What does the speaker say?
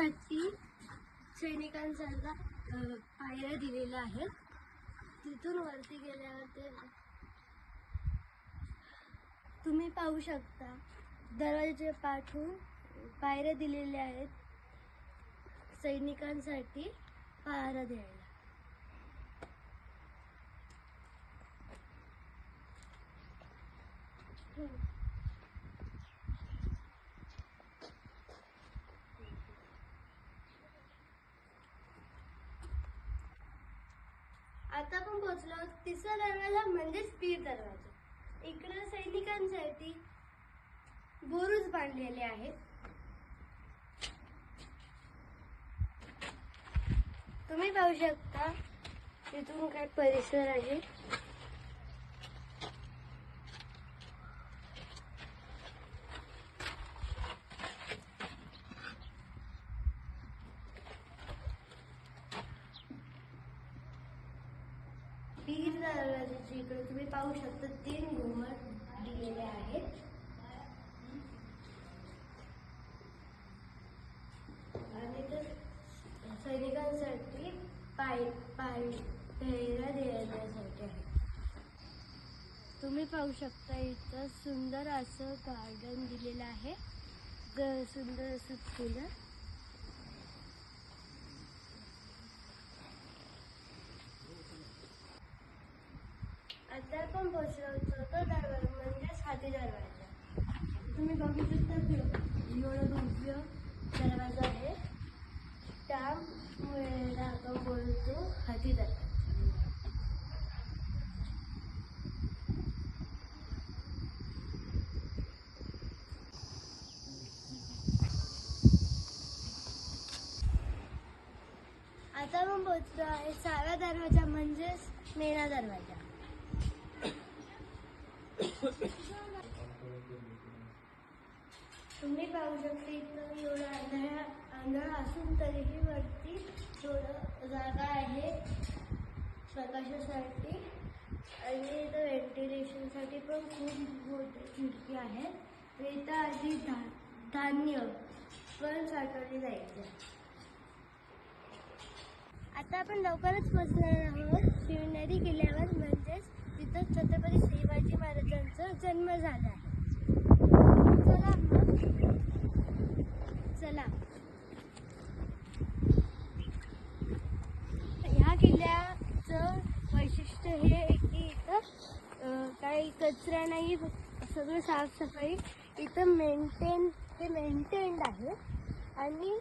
सैनिकांसाठी सैनिकांसारखा पायऱ्या दिलेल्या आहेत. तिथून वरती गेल्यावर ते तुम्ही पाहू शकता. दरवाजाच्या पाठून पायऱ्या दिलेल्या आहेत सैनिकांसाठी पहारा द्यायला. आता आपण पोहोचलो तिसरा दरवाजा म्हणजेच पीर दरवाजा. इकडे सैनिकांसाठी बुरुज बांधलेले आहेत. तुम्ही पाहू शकता तिथून काय परिसर आहे. पीर दरवाजाच्या इकडे तुम्ही पाहू शकता 3 घुमट दिलेले आहेत. आणि ते सैनिकांसाठी पायऱ्या देण्यासाठी आहे. तुम्ही पाहू शकता इथं सुंदर असं गार्डन दिलेलं आहे. सुंदर असं फुलं. आता आपण पोहोचलो होतो दरवाजा म्हणजेच हाती दरवाजा. तुम्ही बघू शकता एवढं भव्य दरवाजा आहे. त्यामुळे आपण बोलतो हाती दरवाजा. आता आपण पोहोचलो आहे 6व्या दरवाजा म्हणजेच मेणा दरवाजा. तुम्ही पाहू शकता इथं एवढं अंधार असून तरीही वरती थोडं जागा आहे प्रकाशासाठी. आणि इथं व्हेंटिलेशनसाठी पण खूप मोठी खिडकी आहे. इथं आधी धान्य पण साठवले जायचे. आता आपण लवकरच पोहोचणार आहोत शिवनेरी किल्ल्यावर. म्हणजेच तिथं छत्रपती शिवाजी महाराजांचा जन्म झाला आहे. चला ह्या किल्ल्याचं वैशिष्ट्य हे आहे की इथं काही कचरा नाही. सगळं साफसफाई इथं मेंटेन्ड आहे. आणि